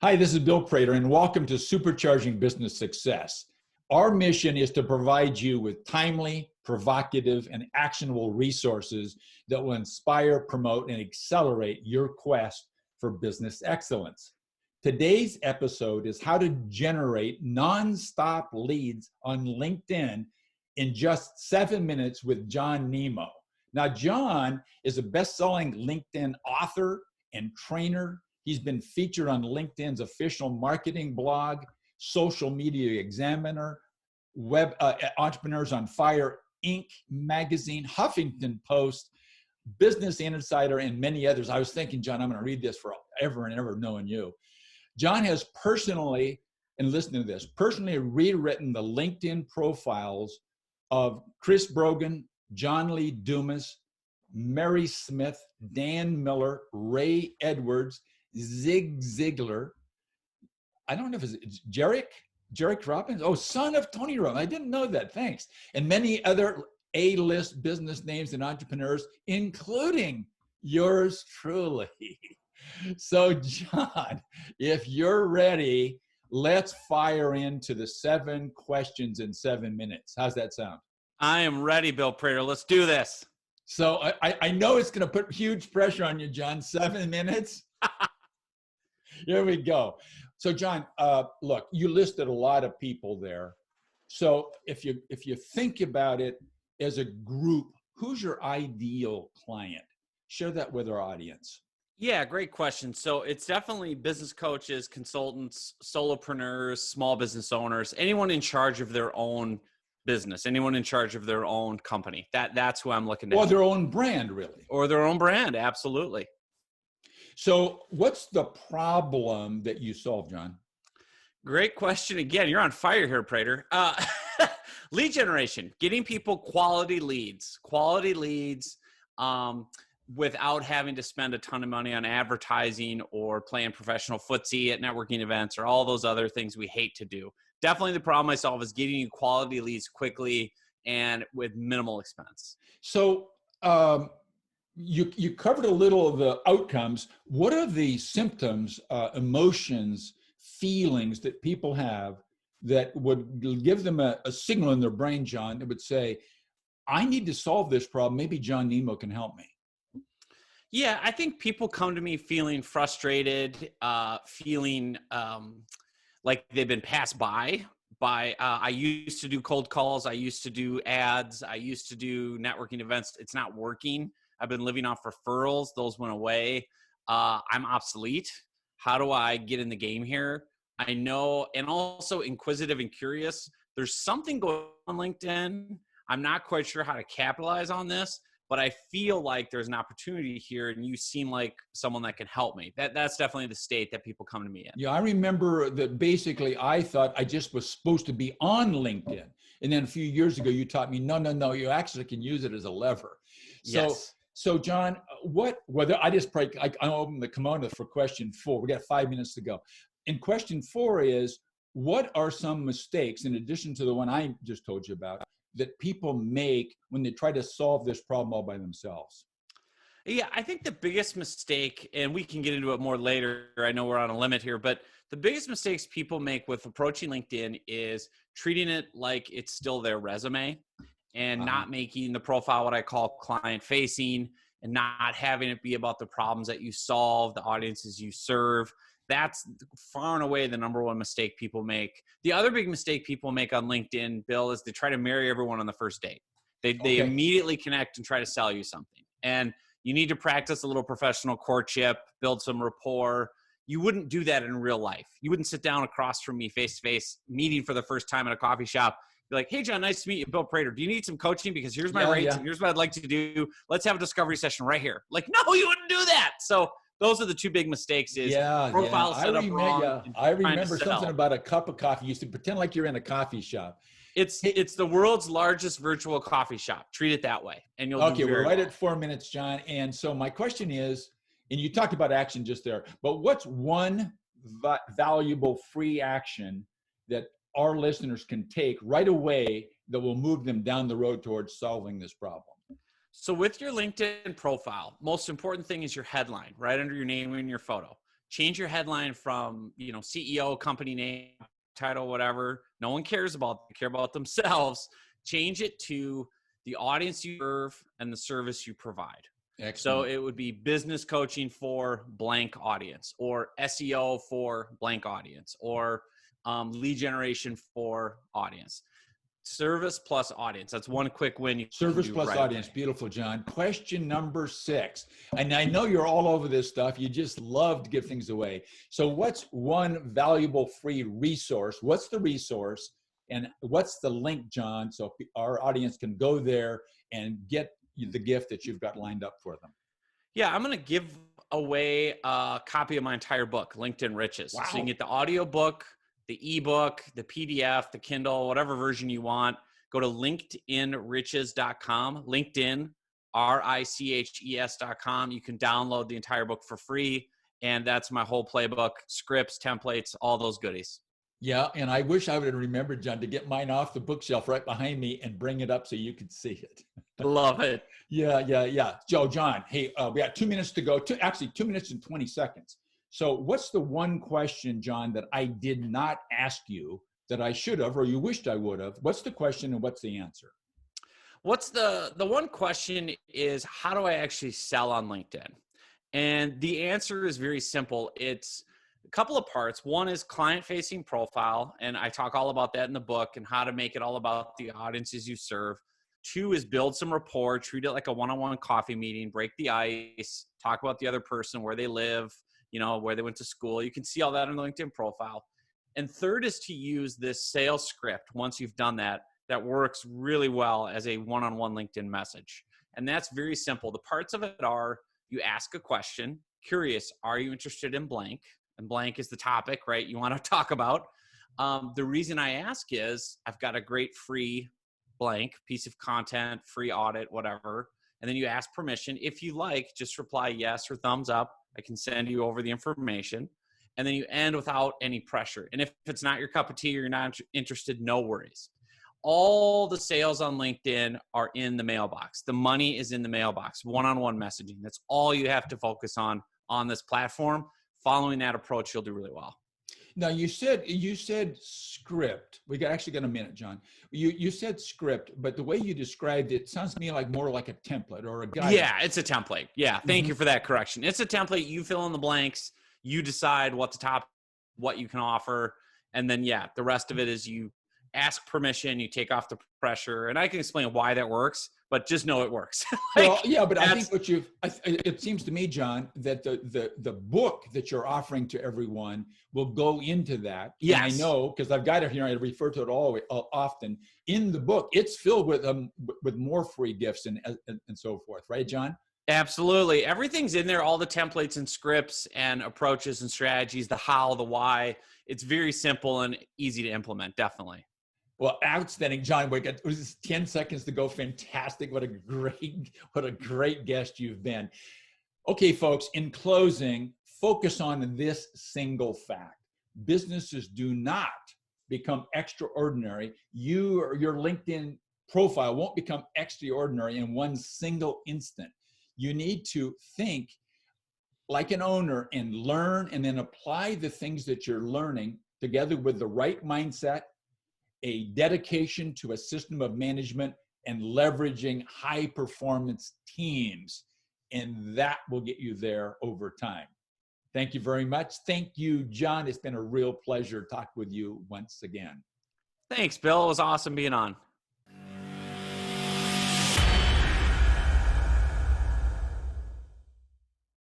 Hi, this is Bill Prater, and welcome to Supercharging Business Success. Our mission is to provide you with timely, provocative, and actionable resources that will inspire, promote, and accelerate your quest for business excellence. Today's episode is how to generate nonstop leads on LinkedIn in just 7 minutes with John Nemo. Now, John is a best-selling LinkedIn author and trainer. He's been featured on LinkedIn's official marketing blog, Social Media Examiner, Web Entrepreneurs on Fire Inc. magazine, Huffington Post, Business Insider, and many others. I was thinking, John, I'm going to read this forever and ever knowing you. John has personally, and listen to this, personally rewritten the LinkedIn profiles of Chris Brogan, John Lee Dumas, Mary Smith, Dan Miller, Ray Edwards, Zig Ziglar. I don't know if it's Jarek Robbins. Oh, son of Tony Robbins. I didn't know that. Thanks. And many other A-list business names and entrepreneurs, including yours truly. So, John, if you're ready, let's fire into the 7 questions in 7 minutes. How's that sound? I am ready, Bill Prater. Let's do this. So I know it's going to put huge pressure on you, John. 7 minutes. Here we go. So, John, look, you listed a lot of people there. So if you think about it as a group, who's your ideal client? Share that with our audience. Yeah, great question. So it's definitely business coaches, consultants, solopreneurs, small business owners, anyone in charge of their own business, anyone in charge of their own company. That's who I'm looking at. Or their own brand, really. Or their own brand, absolutely. So what's the problem that you solve, John? Great question. Again, you're on fire here, Prater. Lead generation, getting people quality leads, without having to spend a ton of money on advertising or playing professional footsie at networking events or all those other things we hate to do. Definitely the problem I solve is getting you quality leads quickly and with minimal expense. So you covered a little of the outcomes. What are the symptoms, emotions, feelings that people have that would give them a signal in their brain, John, that would say, I need to solve this problem. Maybe John Nemo can help me. Yeah, I think people come to me feeling frustrated, feeling like they've been passed by. I used to do cold calls. I used to do ads. I used to do networking events. It's not working. I've been living off referrals. Those went away. I'm obsolete. How do I get in the game here? I know, and also inquisitive and curious. There's something going on LinkedIn. I'm not quite sure how to capitalize on this, but I feel like there's an opportunity here, and you seem like someone that can help me. That's definitely the state that people come to me in. Yeah, I remember that basically I thought I just was supposed to be on LinkedIn. And then a few years ago, you taught me, no, you actually can use it as a lever. Yes. So John, I open the kimono for question 4. We got 5 minutes to go. And question 4 is, what are some mistakes, in addition to the one I just told you about, that people make when they try to solve this problem all by themselves? Yeah, I think the biggest mistake, and we can get into it more later, I know we're on a limit here, but the biggest mistakes people make with approaching LinkedIn is treating it like it's still their resume and not making the profile what I call client facing, and not having it be about the problems that you solve, the audiences you serve. That's far and away the number one mistake people make. The other big mistake people make on LinkedIn, Bill, is they try to marry everyone on the first date. They immediately connect and try to sell you something. And you need to practice a little professional courtship, build some rapport. You wouldn't do that in real life. You wouldn't sit down across from me face-to-face, meeting for the first time at a coffee shop. Be like, hey, John, nice to meet you, Bill Prater. Do you need some coaching? Because here's my rates and here's what I'd like to do. Let's have a discovery session right here. Like, no, you wouldn't do that. So those are the 2 big mistakes is profile set up wrong. I remember something about a cup of coffee. You used to pretend like you're in a coffee shop. It's the world's largest virtual coffee shop. Treat it that way, and you'll do very we're right well. at 4 minutes, John. And so my question is, and you talked about action just there, but what's one valuable free action that our listeners can take right away that will move them down the road towards solving this problem? So with your LinkedIn profile, most important thing is your headline right under your name and your photo. change your headline from, CEO, company name, title, whatever. No one cares about, they care about themselves. Change it to the audience you serve and the service you provide. Excellent. So it would be business coaching for blank audience, or SEO for blank audience, or lead generation for audience. Service plus audience. That's one quick win. You Service plus right audience. away. Beautiful, John. Question number 6. And I know you're all over this stuff. You just love to give things away. So what's one valuable free resource? What's the resource? And what's the link, John, so our audience can go there and get the gift that you've got lined up for them? Yeah, I'm going to give away a copy of my entire book, LinkedIn Riches. Wow. So you can get the audio book, the ebook, the PDF, the Kindle, whatever version you want. Go to linkedinriches.com, LinkedIn, RICHES.com. You can download the entire book for free. And that's my whole playbook, scripts, templates, all those goodies. Yeah, and I wish I would have remembered, John, to get mine off the bookshelf right behind me and bring it up so you could see it. Love it. Yeah. John, hey, we got 2 minutes to go. 2 minutes and 20 seconds. So what's the one question, John, that I did not ask you that I should have, or you wished I would have? What's the question and what's the answer? What's the one question is, how do I actually sell on LinkedIn? And the answer is very simple. It's a couple of parts. One is client-facing profile, and I talk all about that in the book and how to make it all about the audiences you serve. 2 is build some rapport, treat it like a one-on-one coffee meeting, break the ice, talk about the other person, where they live, where they went to school. You can see all that on the LinkedIn profile. And 3rd is to use this sales script once you've done that works really well as a one-on-one LinkedIn message. And that's very simple. The parts of it are, you ask a question, curious, are you interested in blank? And blank is the topic, right? You want to talk about. The reason I ask is I've got a great free blank piece of content, free audit, whatever. And then you ask permission. If you like, just reply yes or thumbs up. I can send you over the information. And then you end without any pressure. And if it's not your cup of tea or you're not interested, no worries. All the sales on LinkedIn are in the mailbox. The money is in the mailbox, one-on-one messaging. That's all you have to focus on this platform. Following that approach, you'll do really well. Now you said script. Actually got a minute, John. You said script, but the way you described it sounds to me like more like a template or a guide. Yeah, it's a template. Yeah, thank you for that correction. It's a template. You fill in the blanks. You decide what you can offer, and then the rest of it is you ask permission. You take off the pressure, and I can explain why that works. But just know it works. Well, yeah, but I think it seems to me, John, that the book that you're offering to everyone will go into that. Yes. And I know, because I've got it here, I refer to it often. In the book, it's filled with more free gifts and so forth, right, John? Absolutely. Everything's in there, all the templates and scripts and approaches and strategies, the how, the why. It's very simple and easy to implement, definitely. Well, outstanding, John. We got 10 seconds to go. Fantastic. What a great guest you've been. Okay, folks, in closing, focus on this single fact. Businesses do not become extraordinary. Your LinkedIn profile won't become extraordinary in one single instant. You need to think like an owner and learn and then apply the things that you're learning together with the right mindset, a dedication to a system of management, and leveraging high performance teams. And that will get you there over time. Thank you very much. Thank you, John. It's been a real pleasure talking with you once again. Thanks, Bill. It was awesome being on.